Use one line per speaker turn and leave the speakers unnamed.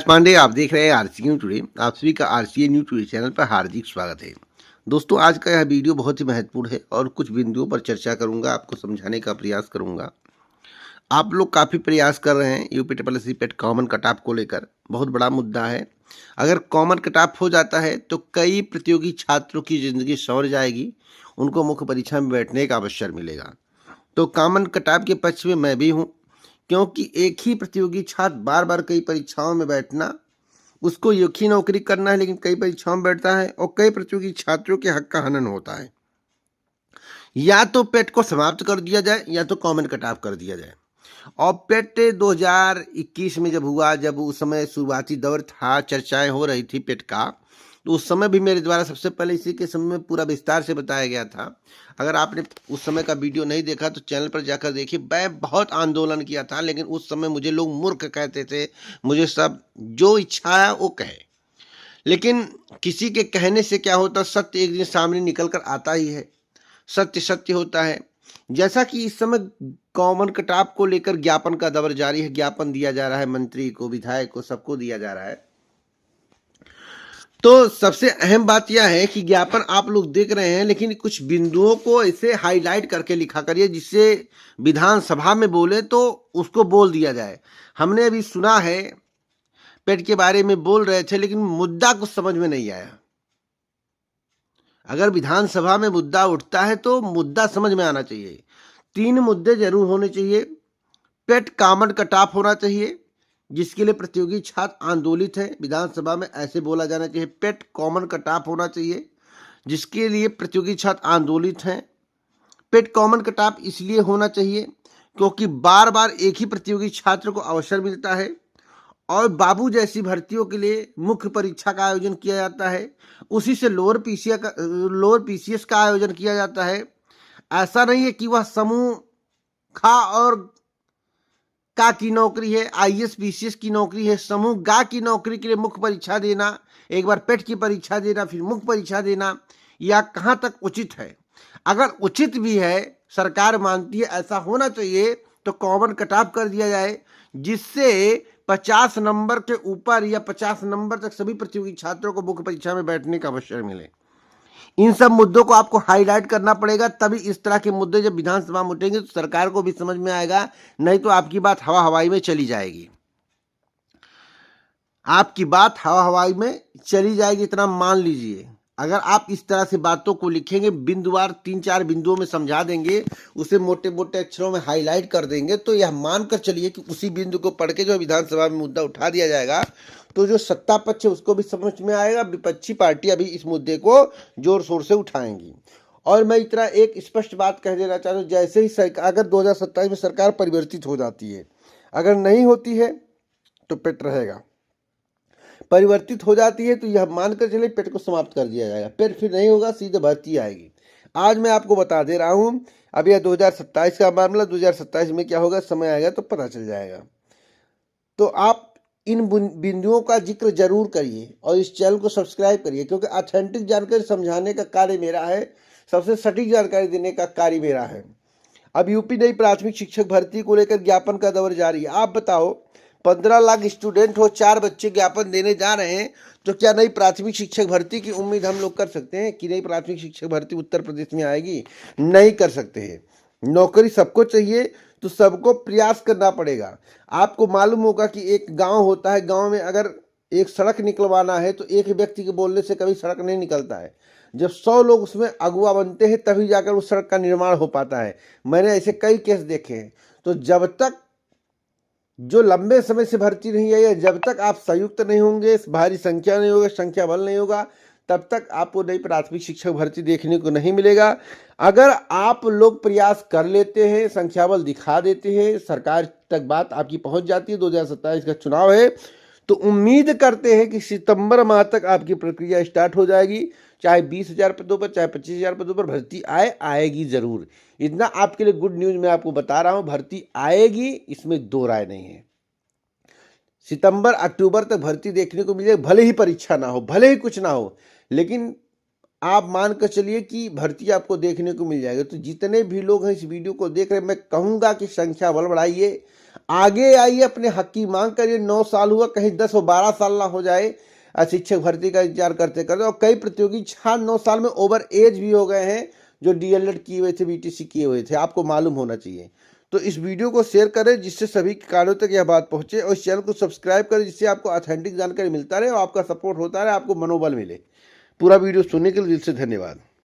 पांडे, आप देख रहे हैं आरसीए न्यूज टुडे। आप सभी का आरसीए न्यूज टुडे चैनल पर हार्दिक स्वागत है। दोस्तों, आज का यह वीडियो बहुत ही महत्वपूर्ण है और कुछ बिंदुओं पर चर्चा करूंगा, आपको समझाने का प्रयास करूंगा। आप लोग काफ़ी प्रयास कर रहे हैं यूपी ट्रिपल एस सी पेट कॉमन कट ऑफ को लेकर, बहुत बड़ा मुद्दा है। अगर कॉमन कट ऑफ हो जाता है तो कई प्रतियोगी छात्रों की ज़िंदगी संवर जाएगी, उनको मुख्य परीक्षा में बैठने का अवसर मिलेगा। तो कॉमन कट ऑफ के पक्ष में मैं भी हूँ, क्योंकि एक ही प्रतियोगी छात्र बार बार कई परीक्षाओं में बैठना, उसको एक ही नौकरी करना है लेकिन कई परीक्षाओं में बैठता है और कई प्रतियोगी छात्रों के हक का हनन होता है। या तो पेट को समाप्त कर दिया जाए या तो कॉमन कट ऑफ कर दिया जाए। और पेट 2021 में जब हुआ, जब उस समय शुरुआती दौर था, चर्चाएं हो रही थी पेट का, तो उस समय भी मेरे द्वारा सबसे पहले इसी के समय में पूरा विस्तार से बताया गया था। अगर आपने उस समय का वीडियो नहीं देखा तो चैनल पर जाकर देखिए। मैं बहुत आंदोलन किया था, लेकिन उस समय मुझे लोग मूर्ख कहते थे। मुझे सब जो इच्छा है वो कहे, लेकिन किसी के कहने से क्या होता, सत्य एक दिन सामने निकल कर आता ही है। सत्य सत्य होता है। जैसा कि इस समय कॉमन कट ऑफ को लेकर ज्ञापन का दौर जारी है, ज्ञापन दिया जा रहा है, मंत्री को, विधायक को, सबको दिया जा रहा है। तो सबसे अहम बात यह है कि ज्ञापन आप लोग देख रहे हैं, लेकिन कुछ बिंदुओं को ऐसे हाईलाइट करके लिखा करिए जिससे विधानसभा में बोले तो उसको बोल दिया जाए। हमने अभी सुना है पेट के बारे में बोल रहे थे, लेकिन मुद्दा कुछ समझ में नहीं आया। अगर विधानसभा में मुद्दा उठता है तो मुद्दा समझ में आना चाहिए। 3 मुद्दे जरूर होने चाहिए। पेट कॉमन कट ऑफ होना चाहिए, जिसके लिए प्रतियोगी छात्र आंदोलित है। विधानसभा में ऐसे बोला जाना चाहिए, पेट कॉमन कट ऑफ होना चाहिए, जिसके लिए प्रतियोगी छात्र आंदोलित हैं। पेट कॉमन कट ऑफ इसलिए होना चाहिए क्योंकि बार बार एक ही प्रतियोगी छात्र को अवसर मिलता है और बाबू जैसी भर्तियों के लिए मुख्य परीक्षा का आयोजन किया जाता है, उसी से लोअर पीसीएस का आयोजन किया जाता है। ऐसा नहीं है कि वह समूह खा और का की नौकरी है, आईएएस पीसीएस की नौकरी है। समूह गा की नौकरी के लिए मुख्य परीक्षा देना, एक बार पेट की परीक्षा देना, फिर मुख्य परीक्षा देना, या कहाँ तक उचित है? अगर उचित भी है, सरकार मानती है ऐसा होना चाहिए, तो कॉमन कट ऑफ कर दिया जाए, जिससे 50 नंबर के ऊपर या 50 नंबर तक सभी प्रतियोगी छात्रों को मुख्य परीक्षा में बैठने का अवसर मिले। इन सब मुद्दों को आपको हाईलाइट करना पड़ेगा, तभी इस तरह के मुद्दे जब विधानसभा में उठेंगे तो सरकार को भी समझ में आएगा। नहीं तो आपकी बात हवा हवाई में चली जाएगी। आपकी बात हवा हवाई में चली जाएगी, इतना मान लीजिए। अगर आप इस तरह से बातों को लिखेंगे, बिंदुवार 3-4 बिंदुओं में समझा देंगे, उसे मोटे मोटे अक्षरों में हाईलाइट कर देंगे, तो यह मानकर चलिए कि उसी बिंदु को पढ़ के जो विधानसभा में मुद्दा उठा दिया जाएगा, तो जो सत्ता पक्ष है उसको भी समझ में आएगा, विपक्षी पार्टियां भी इस मुद्दे को जोर शोर से उठाएंगी। और मैं इतना एक स्पष्ट बात कह देना चाहता हूँ, जैसे ही सरकार, अगर 2027 में सरकार परिवर्तित हो जाती है, अगर नहीं होती है तो पेट रहेगा। परिवर्तित हो जाती है तो यह मानकर चले पेट को समाप्त कर दिया जाएगा। पेट फिर नहीं होगा, सीधे भर्ती आएगी। आज मैं आपको बता दे रहा हूं, अब यह 2027 का मामला, 2027 में क्या होगा, समय आएगा तो पता चल जाएगा। तो आप इन बिंदुओं का जिक्र जरूर करिए और इस चैनल को सब्सक्राइब करिए, क्योंकि ऑथेंटिक जानकारी समझाने का कार्य मेरा है, सबसे सटीक जानकारी देने का कार्य मेरा है। अब यूपी नई प्राथमिक शिक्षक भर्ती को लेकर ज्ञापन का दौर जारी है। आप बताओ, 15 लाख स्टूडेंट हो, 4 बच्चे ज्ञापन देने जा रहे हैं, तो क्या नई प्राथमिक शिक्षक भर्ती की उम्मीद हम लोग कर सकते हैं कि नई प्राथमिक शिक्षक भर्ती उत्तर प्रदेश में आएगी? नहीं कर सकते हैं। नौकरी सबको चाहिए तो सबको प्रयास करना पड़ेगा। आपको मालूम होगा कि एक गांव होता है, गांव में अगर एक सड़क निकलवाना है तो एक व्यक्ति के बोलने से कभी सड़क नहीं निकलता है। जब 100 लोग उसमें अगुवा बनते हैं तभी जाकर उस सड़क का निर्माण हो पाता है। मैंने ऐसे कई केस देखे हैं। तो जब तक जो लंबे समय से भर्ती नहीं आई है, जब तक आप संयुक्त नहीं होंगे, भारी संख्या नहीं होगा, संख्या बल नहीं होगा, तब तक आपको नई प्राथमिक शिक्षक भर्ती देखने को नहीं मिलेगा। अगर आप लोग प्रयास कर लेते हैं, संख्या बल दिखा देते हैं, सरकार तक बात आपकी पहुंच जाती है, 2027 का चुनाव है, तो उम्मीद करते हैं कि सितंबर माह तक आपकी प्रक्रिया स्टार्ट हो जाएगी। चाहे 20,000 पदों पर, चाहे 25,000 पदों पर भर्ती आएगी जरूर। इतना आपके लिए गुड न्यूज मैं आपको बता रहा हूं, भर्ती आएगी, इसमें दो राय नहीं है। सितंबर अक्टूबर तक भर्ती देखने को मिलेगी, भले ही परीक्षा ना हो, भले ही कुछ ना हो, लेकिन आप मान कर चलिए कि भर्ती आपको देखने को मिल जाएगी। तो जितने भी लोग हैं इस वीडियो को देख रहे हैं, मैं कहूँगा कि संख्या बल बढ़ाइए, आगे आइए, अपने हक की मांग करिए। 9 साल हुआ, कहीं 10 और 12 साल ना हो जाए शिक्षक भर्ती का इंतजार करते करते। और कई प्रतियोगी 6-9 साल में ओवर एज भी हो गए हैं, जो डीएलएड किए हुए थे, बीटीसी किए हुए थे, आपको मालूम होना चाहिए। तो इस वीडियो को शेयर करें जिससे सभी कानों तक यह बात पहुंचे, और इस चैनल को सब्सक्राइब करें जिससे आपको ऑथेंटिक जानकारी मिलता रहे और आपका सपोर्ट होता रहे, आपको मनोबल मिले। पूरा वीडियो सुनने के लिए दिल से धन्यवाद।